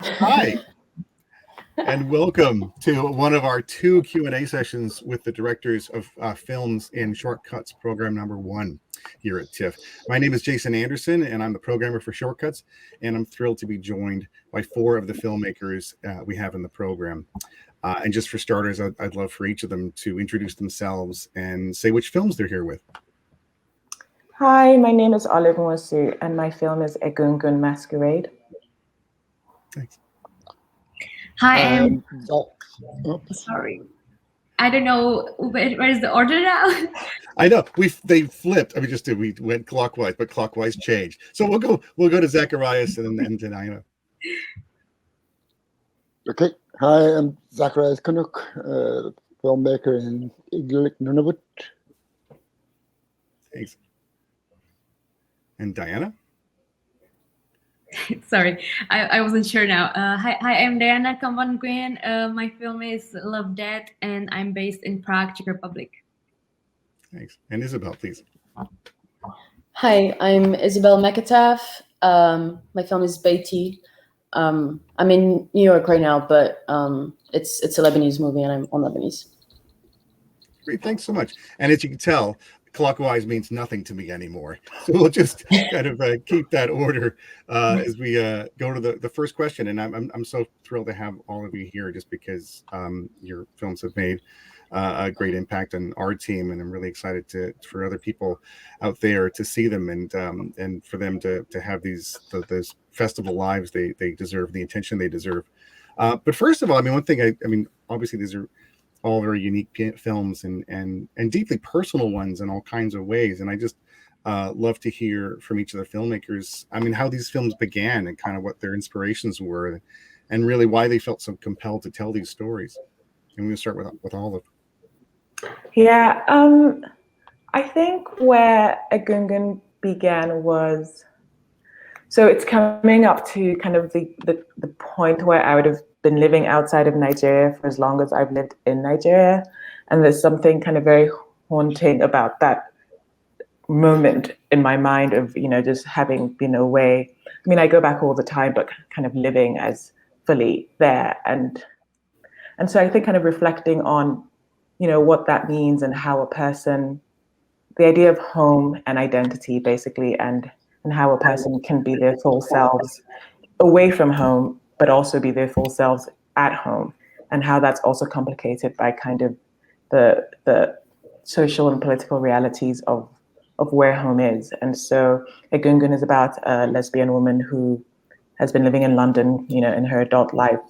Hi, and welcome to one of our two Q&A sessions with the directors of Films in Shortcuts, program number 1 here at TIFF. My name is Jason Anderson, and I'm the programmer for Shortcuts, and I'm thrilled to be joined by 4 of the filmmakers we have in the program. And just for starters, I'd love for each of them to introduce themselves and say which films they're here with. Hi, my name is Nwosu, and my film is EGÚNGÚN Masquerade. Thanks. Hi, I'm sorry. I don't know where's the order now. I know they flipped. I mean, we went clockwise, but clockwise changed. So we'll go to Zacharias and then to Diana. Okay. Hi, I'm Zacharias Kunuk, filmmaker in EGÚNGÚN. Thanks. And Diana? Sorry, I wasn't sure now. Hi, I'm Diana Kamban Nguyen. My film is Love, Death, and I'm based in Prague, Czech Republic. Thanks. And Isabelle, please. Hi, I'm Isabelle Mecattaf. My film is BEITY. I'm in New York right now, but it's a Lebanese movie, and I'm on Lebanese. Great, thanks so much. And as you can tell, clockwise means nothing to me anymore. So we'll just kind of keep that order as we go to the first question. And I'm so thrilled to have all of you here just because your films have made a great impact on our team, and I'm really excited for other people out there to see them and for them to have those festival lives they deserve, the attention they deserve. But first of all, I mean, one thing I mean, obviously these are all very unique films and deeply personal ones in all kinds of ways. And I just love to hear from each of the filmmakers, I mean, how these films began and kind of what their inspirations were and really why they felt so compelled to tell these stories. And we'll start with Olive. Yeah, I think where EGÚNGÚN began was, so it's coming up to kind of the point where I would have been living outside of Nigeria for as long as I've lived in Nigeria. And there's something kind of very haunting about that moment in my mind of, just having been away. I mean, I go back all the time, but kind of living as fully there. And so I think kind of reflecting on, what that means and how a person, the idea of home and identity basically, and how a person can be their full selves away from home, but also be their full selves at home, and how that's also complicated by kind of the social and political realities of where home is. And so EGÚNGÚN is about a lesbian woman who has been living in London, in her adult life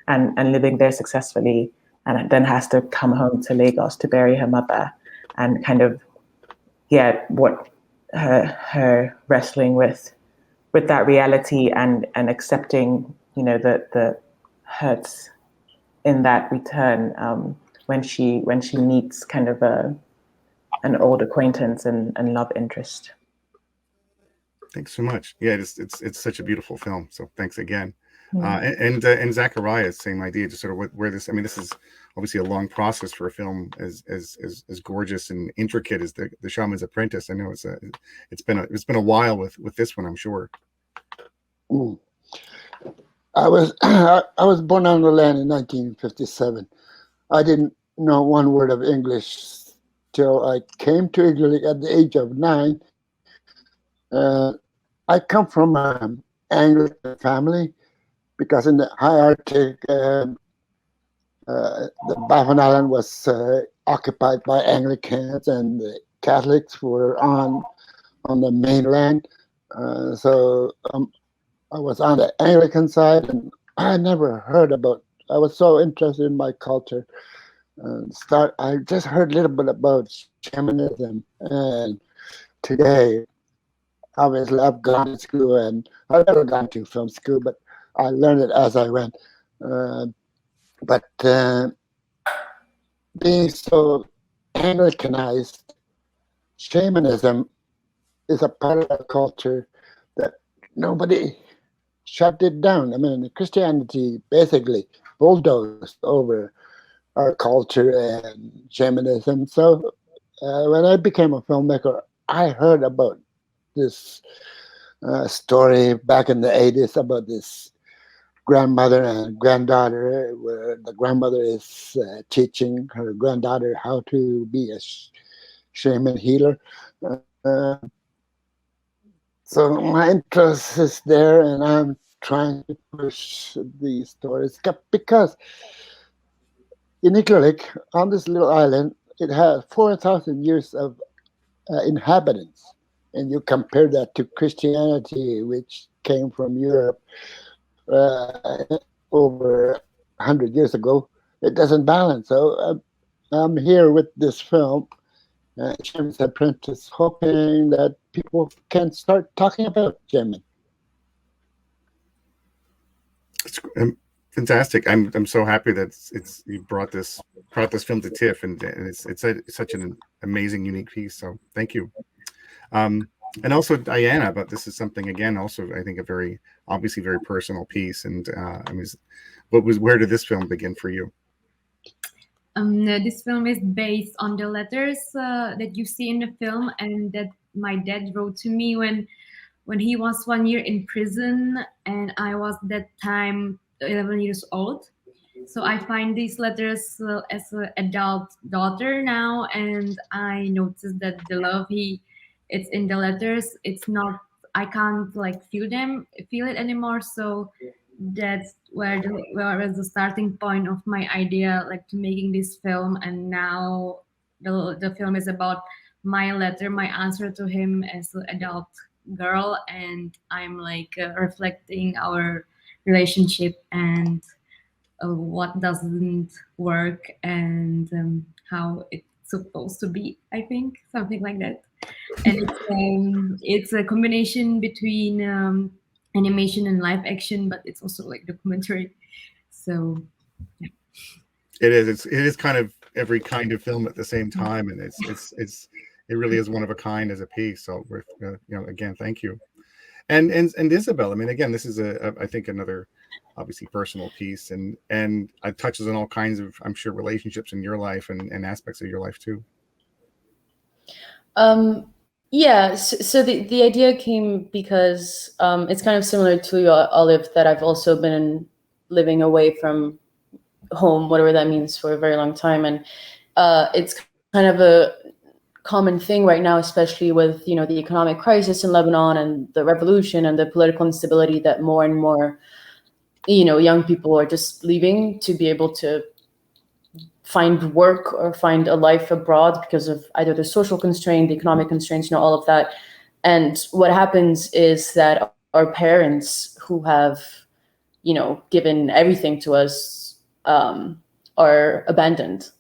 and living there successfully, and then has to come home to Lagos to bury her mother, and kind of, what her wrestling with that reality and accepting, the hurts in that return when she meets kind of an old acquaintance and love interest. Thanks so much. Yeah, it's such a beautiful film. So thanks again. And Zacharias, same idea. Just sort of where this. I mean, this is obviously a long process for a film as gorgeous and intricate as the Shaman's Apprentice. I know it's been a while with this one, I'm sure. I was born on the land in 1957. I didn't know one word of English till I came to Italy at the age of 9. I come from an Anglican family because in the hierarchy, the Baffin Island was occupied by Anglicans and the Catholics were on the mainland. So I was on the Anglican side, and I never heard about. I was so interested in my culture. I just heard a little bit about shamanism, and today, obviously, I've gone to school, and I've never gone to film school, but I learned it as I went. But being so Anglicanized, shamanism is a part of our culture that nobody shut it down. I mean, Christianity basically bulldozed over our culture and shamanism. So when I became a filmmaker, I heard about this story back in the 80s about this grandmother and granddaughter, where the grandmother is teaching her granddaughter how to be a shaman healer. So my interest is there, and I'm trying to push these stories because in Ikalik, on this little island, it has 4,000 years of inhabitants. And you compare that to Christianity, which came from Europe over 100 years ago, it doesn't balance. So I'm here with this film, Shaman's Apprentice, hoping that people can start talking about shaman. It's fantastic. I'm so happy that it's you brought this film to TIFF, and it's such an amazing, unique piece. So thank you. And also Diana, but this is something again, also I think a very obviously very personal piece. And I mean, where did this film begin for you? This film is based on the letters that you see in the film, and that my dad wrote to me when he was 1 year in prison, and I was that time 11 years old. So I find these letters as an adult daughter now, and I noticed that the love it's in the letters. It's not, I can't like feel it anymore. So that's where was the starting point of my idea, like to making this film. And now the film is about my letter, my answer to him as an adult girl, and I'm like reflecting our relationship and what doesn't work, and how it's supposed to be, I think, something like that. And it's a combination between animation and live action, but it's also like documentary. So yeah. It is kind of every kind of film at the same time, and it really is one of a kind as a piece. So we're again, thank you. And Isabelle, I mean, again, this is I think another obviously personal piece, and it touches on all kinds of, I'm sure, relationships in your life and aspects of your life too. Yeah, so the idea came because it's kind of similar to you, Olive, that I've also been living away from home, whatever that means, for a very long time, and it's kind of a common thing right now, especially with the economic crisis in Lebanon and the revolution and the political instability, that more and more young people are just leaving to be able to find work or find a life abroad because of either the social constraint, the economic constraints, all of that. And what happens is that our parents, who have given everything to us, are abandoned.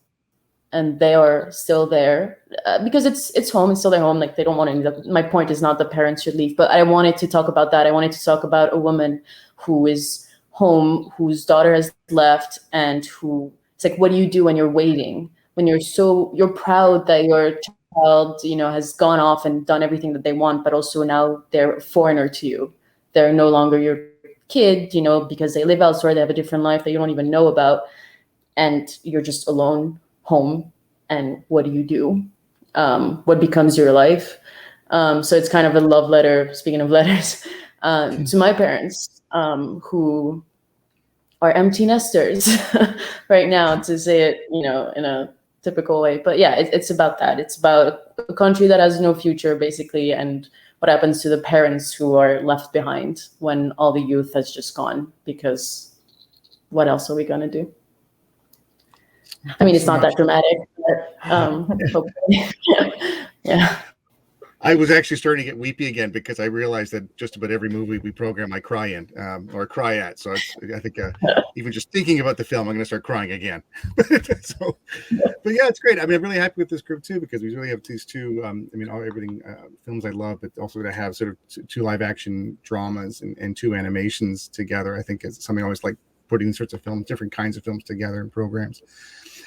And they are still there because it's home. It's still their home. Like, they don't want to. My point is not the parents should leave, but I wanted to talk about that. I wanted to talk about a woman who is home, whose daughter has left, and who, it's like, what do you do when you're waiting? When you're proud that your child, has gone off and done everything that they want, but also now they're a foreigner to you. They're no longer your kid, because they live elsewhere. They have a different life that you don't even know about, and you're just alone home. And what do you do? What becomes your life? So it's kind of a love letter, speaking of letters, to my parents, who are empty nesters right now, to say it, in a typical way. But yeah, it's about that. It's about a country that has no future, basically, and what happens to the parents who are left behind when all the youth has just gone, because what else are we going to do? I mean, it's not that dramatic, but hopefully. Yeah. I was actually starting to get weepy again because I realized that just about every movie we program, I cry in or cry at. So I think even just thinking about the film, I'm going to start crying again. But yeah, it's great. I mean, I'm really happy with this group too, because we really have these two. Everything films I love, but also to have sort of two live action dramas and two animations together. I think is something I always like, putting these sorts of films, different kinds of films together in programs.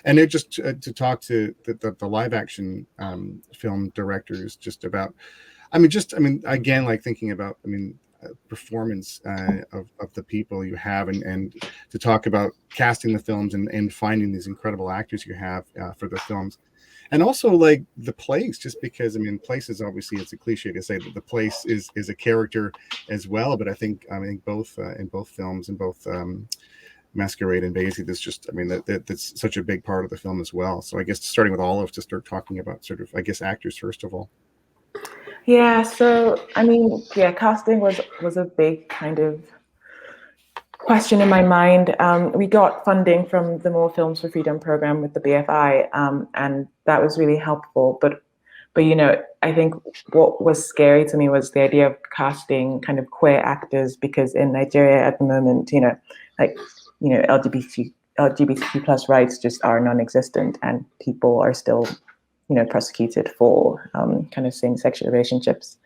And it just to talk to the live action film directors just about, again, like thinking about, performance of the people you have, and to talk about casting the films and finding these incredible actors you have for the films. And also like the place, just because I mean, place is obviously, it's a cliche to say that the place is a character as well. But I think both in both films, in both Masquerade and BEITY, there's just, I mean, that's such a big part of the film as well. So I guess starting with Olive, to start talking about sort of, I guess, actors first of all. Yeah, so I mean, yeah, casting was a big kind of question in my mind. We got funding from the More Films for Freedom program with the BFI, and that was really helpful. But you know, I think what was scary to me was the idea of casting kind of queer actors, because in Nigeria at the moment, you know, like, you know, LGBTQ plus rights just are non-existent, and people are still, you know, prosecuted for kind of same-sexual relationships.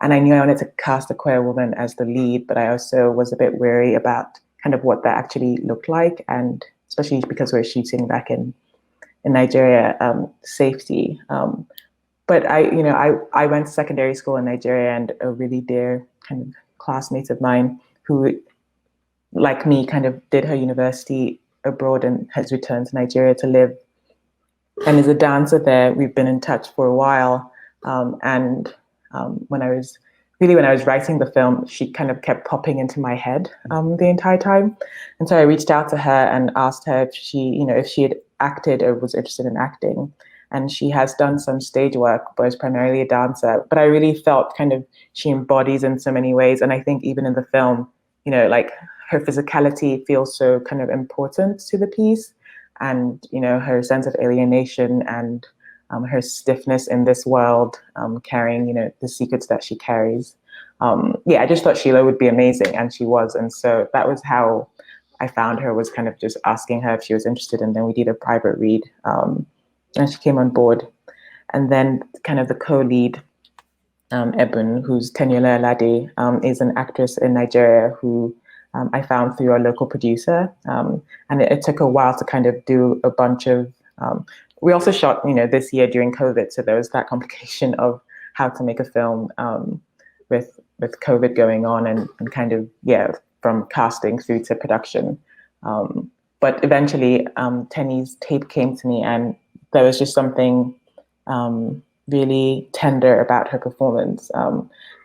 And I knew I wanted to cast a queer woman as the lead, but I also was a bit wary about kind of what that actually looked like, and especially because we're shooting back in Nigeria, safety. But I went to secondary school in Nigeria, and a really dear kind of classmate of mine who, like me, kind of did her university abroad and has returned to Nigeria to live, and is a dancer there. We've been in touch for a while, and when I was writing the film, she kind of kept popping into my head the entire time. And so I reached out to her and asked her if she had acted or was interested in acting. And she has done some stage work, but is primarily a dancer. But I really felt kind of she embodies in so many ways. And I think even in the film, you know, like her physicality feels so kind of important to the piece. And, you know, her sense of alienation and her stiffness in this world, carrying, you know, the secrets that she carries. I just thought Sheila would be amazing, and she was. And so that was how I found her, was kind of just asking her if she was interested. And then we did a private read, and she came on board. And then kind of the co-lead, Ebun, who's Tenyola Alade, is an actress in Nigeria who I found through our local producer. And it took a while to kind of do a bunch of, we also shot, you know, this year during COVID. So there was that complication of how to make a film with COVID going on, and kind of, from casting through to production. But eventually Tenny's tape came to me, and there was just something really tender about her performance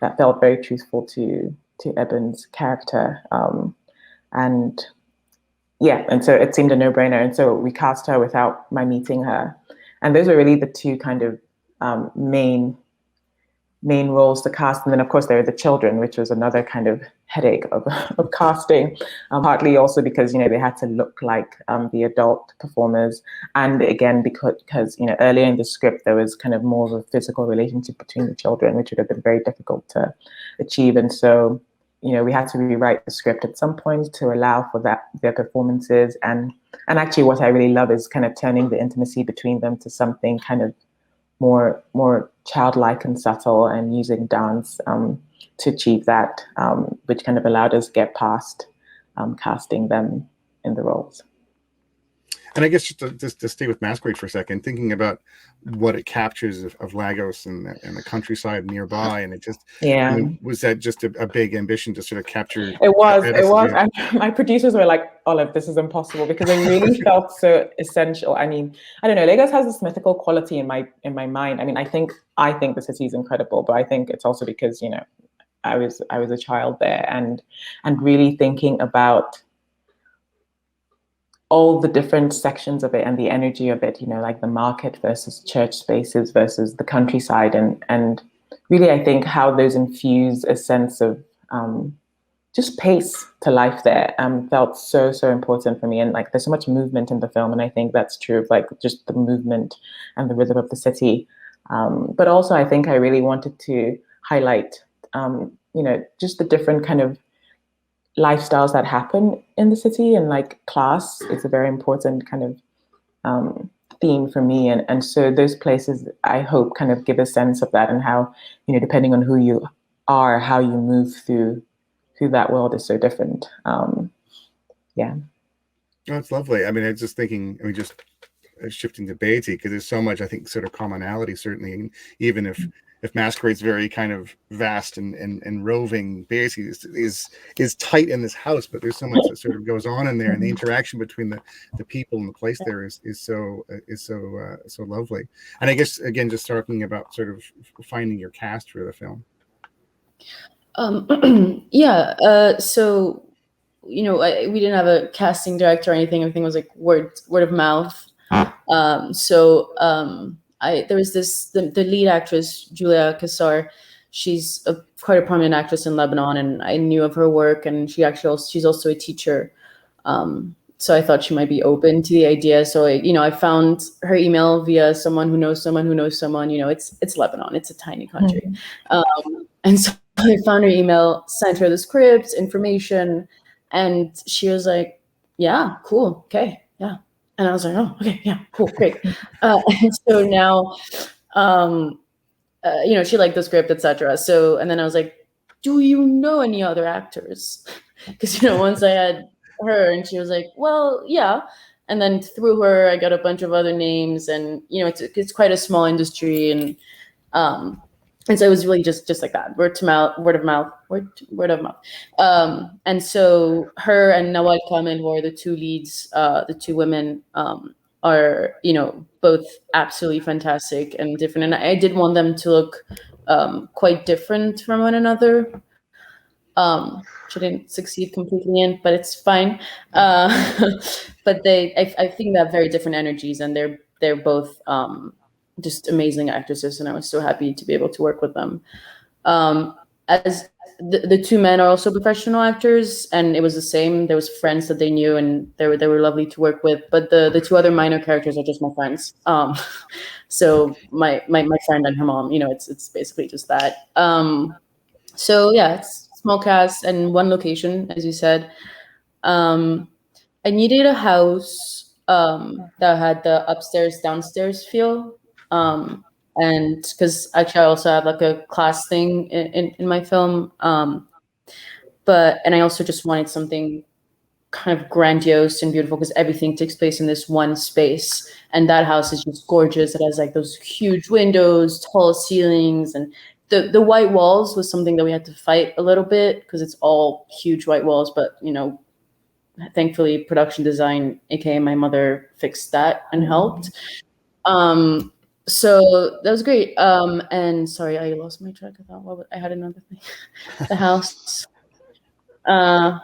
that felt very truthful to Ebon's character. And so it seemed a no-brainer. And so we cast her without my meeting her. And those were really the two kind of main roles to cast. And then of course there were the children, which was another kind of headache of casting, partly also because, you know, they had to look like the adult performers. And again, because, you know, earlier in the script, there was kind of more of a physical relationship between the children, which would have been very difficult to achieve. And so, you know, we had to rewrite the script at some point to allow for their performances. And actually what I really love is kind of turning the intimacy between them to something kind of more childlike and subtle, and using dance to achieve that, which kind of allowed us to get past casting them in the roles. And I guess just to stay with Masquerade for a second, thinking about what it captures of Lagos and the countryside nearby, and it just, I mean, was that just a big ambition to sort of capture? It was. And my producers were like, Olive, this is impossible, because it really felt so essential. I mean, I don't know, Lagos has this mythical quality in my mind. I mean, I think the city is incredible, but I think it's also because, you know, I was a child there, and really thinking about all the different sections of it and the energy of it, you know, like the market versus church spaces versus the countryside. And really, I think how those infuse a sense of just pace to life there felt so important for me. And like, there's so much movement in the film. And I think that's true of like just the movement and the rhythm of the city. But also, I think I really wanted to highlight, you know, just the different kind of lifestyles that happen in the city, and like class is a very important kind of theme for me. And so those places, I hope, kind of give a sense of that, and how, you know, depending on who you are, how you move through that world is so different. Yeah. Oh, it's lovely. I mean, I was just thinking, I mean, just shifting to BEITY, because there's so much, I think, sort of commonality, certainly, even if if Masquerade's very kind of vast and roving, basically is tight in this house, but there's so much that sort of goes on in there, and the interaction between the people and the place there is so lovely. And I guess again, just talking about sort of finding your cast for the film. So we didn't have a casting director or anything. Everything was like word of mouth. There was the lead actress, Julia Kassar. She's quite a prominent actress in Lebanon, and I knew of her work, and she's also a teacher. So I thought she might be open to the idea. So I found her email via someone who knows someone who knows someone. It's Lebanon. It's a tiny country. And so I found her email, sent her the script, information, and she was like, yeah, cool. Okay. Yeah. And I was like, oh, okay, yeah, cool, great. And so now, she liked the script, etc. So, and then I was like, do you know any other actors? Because, once I had her, and she was like, well, yeah. And then through her, I got a bunch of other names, and, it's quite a small industry. And so it was really just like that, word of mouth. And so her and Nawal Kamil, who are the two leads, the two women, are, both absolutely fantastic and different. And I did want them to look quite different from one another. Which I didn't succeed completely in, but it's fine. But I think they have very different energies, and they're both just amazing actresses, and I was so happy to be able to work with them. As the two men are also professional actors, and it was the same. There was friends that they knew, and they were lovely to work with. But the two other minor characters are just my friends. So my friend and her mom, it's basically just that. So yeah, it's small cast and one location, as you said. I needed a house that had the upstairs downstairs feel. And because actually I also have like a class thing in my film, and I also just wanted something kind of grandiose and beautiful, because everything takes place in this one space, and that house is just gorgeous. It has like those huge windows, tall ceilings, and the white walls was something that we had to fight a little bit, because it's all huge white walls, but thankfully production design, aka my mother, fixed that and helped. So that was great. And sorry, I lost my track of thought. I had another thing. The house. I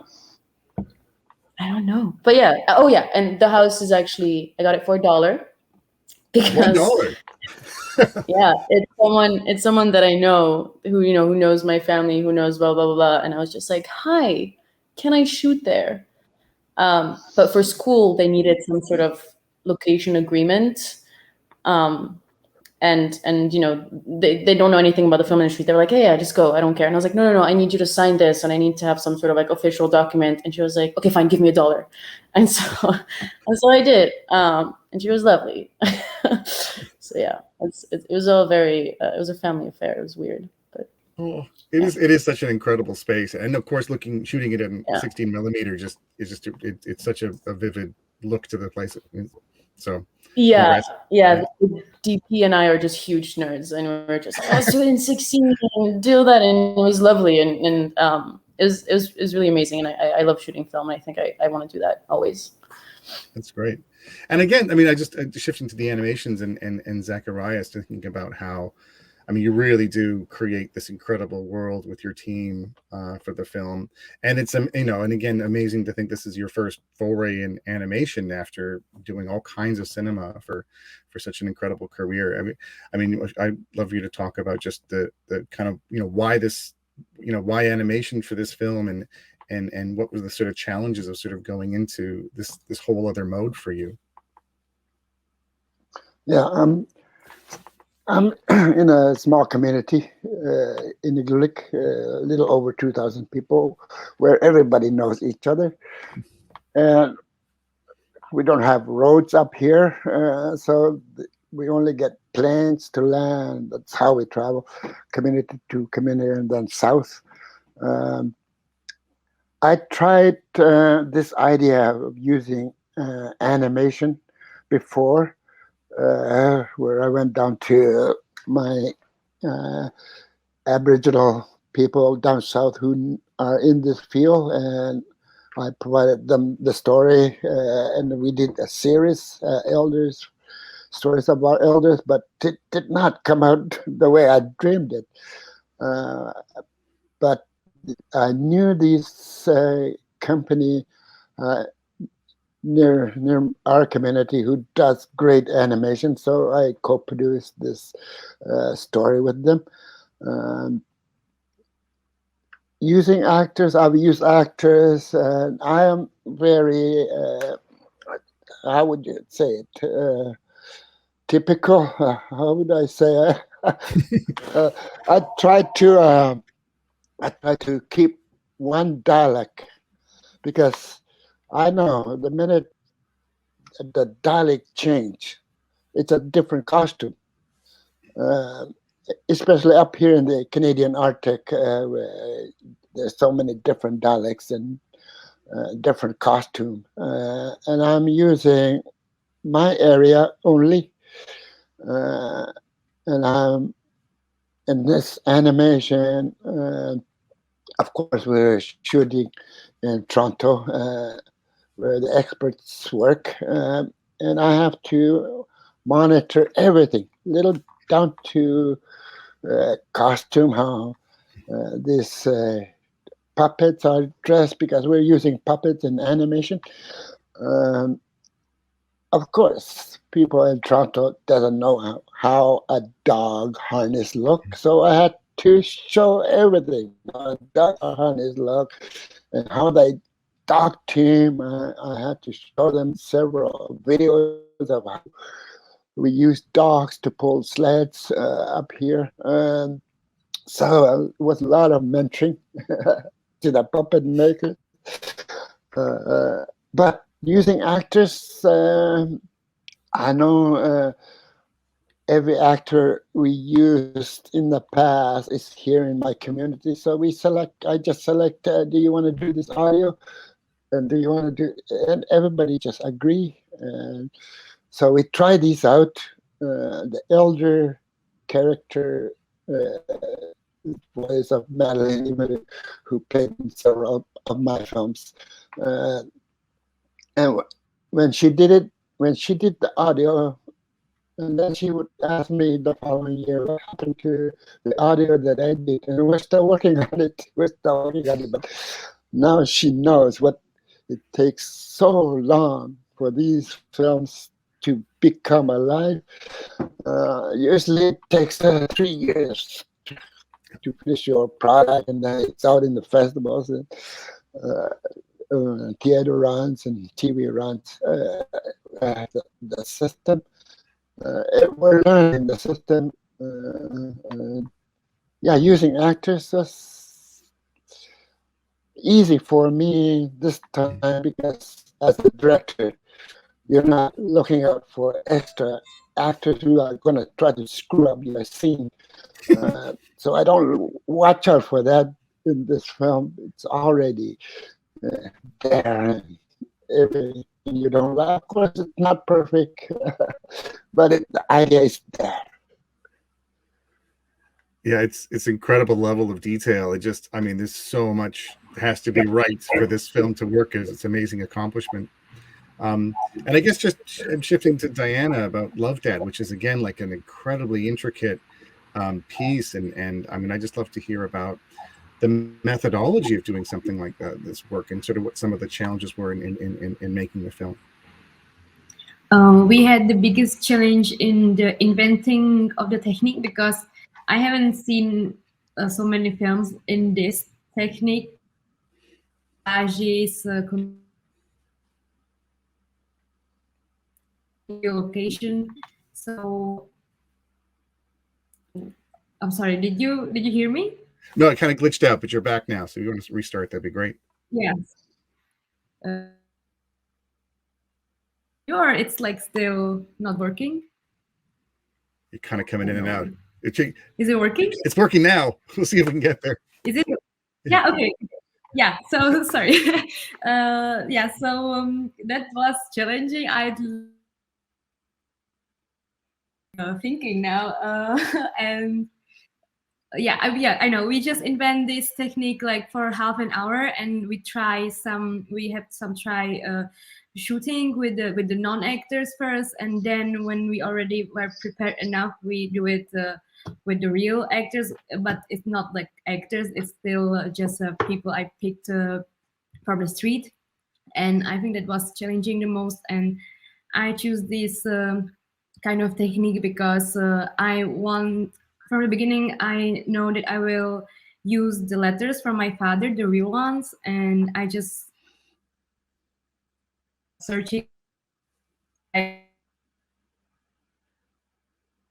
don't know, but yeah. Oh yeah, and the house is actually, I got it for $1 because $1. Yeah, it's someone that I know who knows my family, who knows blah blah blah blah. And I was just like, hi, can I shoot there? But for school, they needed some sort of location agreement. And they don't know anything about the film industry. They were like, hey, yeah, just go. I don't care. And I was like, no, I need you to sign this, and I need to have some sort of like official document. And she was like, okay, fine, give me $1. And so I did. And she was lovely. So yeah, it was all very. It was a family affair. It was weird, but. Oh, it is such an incredible space, and of course, shooting it in 16 millimeter it's such a vivid look to the place. So. Yeah. DP and I are just huge nerds, and we're just like, let's do it in 16 and do that, and it was lovely, and it was really amazing, and I love shooting film, and I think I want to do that always. That's great. And again, I mean, I just shifting to the animations and Zacharias, thinking about how, I mean, you really do create this incredible world with your team for the film, and it's and again, amazing to think this is your first foray in animation after doing all kinds of cinema for such an incredible career. I mean, I'd love you to talk about just the kind of why this, why animation for this film, and what were the sort of challenges of sort of going into this whole other mode for you. Yeah. I'm in a small community in Nguyen, a little over 2,000 people, where everybody knows each other. And we don't have roads up here, so we only get planes to land. That's how we travel, community to community, and then south. I tried this idea of using animation before, where I went down to my Aboriginal people down south who are in this field, and I provided them the story, and we did a series, stories about elders, but it did not come out the way I dreamed it. But I knew this company near our community who does great animation, so I co-produced this story with them. Using actors, I've used actors, and I am very, how would you say it, typical, how would I say, I try to keep one dialect, because I know the minute the dialect change, it's a different costume. Especially up here in the Canadian Arctic, where there's so many different dialects and different costume. And I'm using my area only. And I'm in this animation. Of course, we're shooting in Toronto, where the experts work. And I have to monitor everything, little down to costume, how these puppets are dressed, because we're using puppets in animation. Of course, people in Toronto doesn't know how a dog harness look, so I had to show everything, how a dog harness look, and how they dog team. I had to show them several videos of how we use dogs to pull sleds up here. So it was a lot of mentoring to the puppet maker. But using actors, I know every actor we used in the past is here in my community. So I just select, do you want to do this audio? And do you want to do, and everybody just agree. And so we try these out. The elder character, voice of Madeline, who played in several of my films. And when she did the audio, and then she would ask me the following year, what happened to the audio that I did? And we're still working on it. But now she knows what it takes so long for these films to become alive. Usually it takes 3 years to finish your product, and then it's out in the festivals and theater runs and TV runs. The system, we're learning the system. Using actors was easy for me this time, because as a director, you're not looking out for extra actors who are going to try to screw up your scene. So I don't watch out for that in this film. It's already there. Everything you don't like. Of course, it's not perfect, but the idea is there. Yeah, it's incredible level of detail. There's so much has to be right for this film to work. It's amazing accomplishment. And I guess just shifting to Diana about Love Dad, which is again like an incredibly intricate piece, and I just love to hear about the methodology of doing something like this work, and sort of what some of the challenges were in making the film. We had the biggest challenge in the inventing of the technique, because I haven't seen so many films in this technique. Location. So I'm sorry, did you hear me? No, it kind of glitched out, but you're back now, so if you want to restart, that'd be great. Yes. It's like still not working. You're kind of coming in and out. Is it working? It's working now. We'll see if we can get there. Is it? Yeah. Okay. Yeah. So sorry. That was challenging. Thinking now, and yeah, I know. We just invent this technique like for half an hour, and we have some try shooting with the non-actors first, and then when we already were prepared enough, we do it with the real actors. But it's not like actors; it's still just people I picked from the street, and I think that was challenging the most. And I choose this kind of technique because I want, from the beginning, I know that I will use the letters from my father, the real ones, and I just searching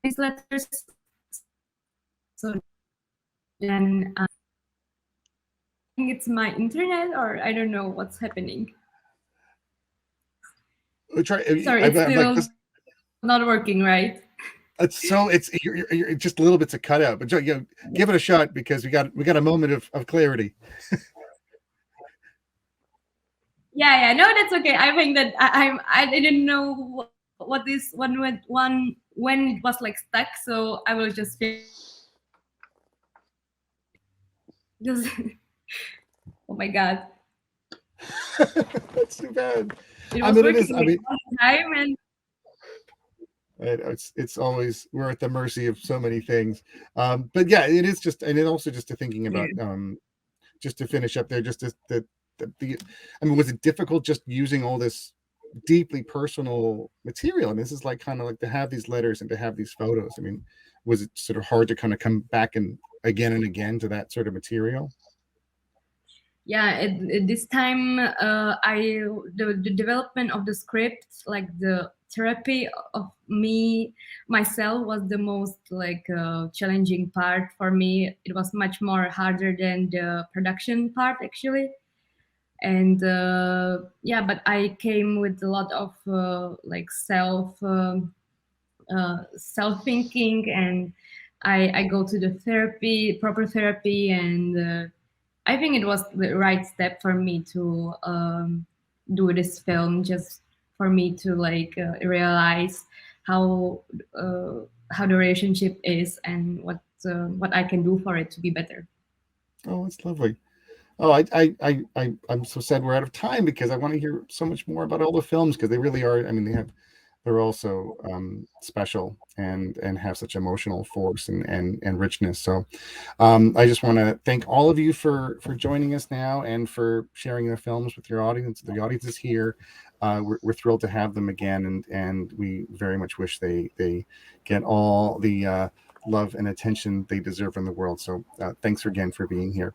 these letters. So then I think it's my internet, or I don't know what's happening. Sorry, it's still not working, right? You're just little bits of cutout, but give it a shot because we got a moment of clarity. Yeah, no, that's okay. I think that I didn't know what this one when it was like stuck, so I will just oh my god, that's too bad. it was working all the time, and it's always, we're at the mercy of so many things. But yeah, it is just, and it also just to thinking about just to finish up there, just the I mean, was it difficult just using all this deeply personal material? And this is like kind of like to have these letters and to have these photos. I mean, was it sort of hard to kind of come back and again to that sort of material? Yeah, this time the development of the script, like the therapy of myself, was the most like challenging part for me. It was much more harder than the production part actually. And yeah, but I came with a lot of like self thinking, and I go to the proper therapy, and I think it was the right step for me to do this film, just for me to like realize how the relationship is and what I can do for it to be better. Oh, it's lovely. Oh, I'm so sad we're out of time because I want to hear so much more about all the films, because they really are. I mean, they're also special and have such emotional force and richness. So I just want to thank all of you for joining us now and for sharing your films with your audience. The audience is here. We're thrilled to have them again, and we very much wish they get all the love and attention they deserve in the world. So thanks again for being here.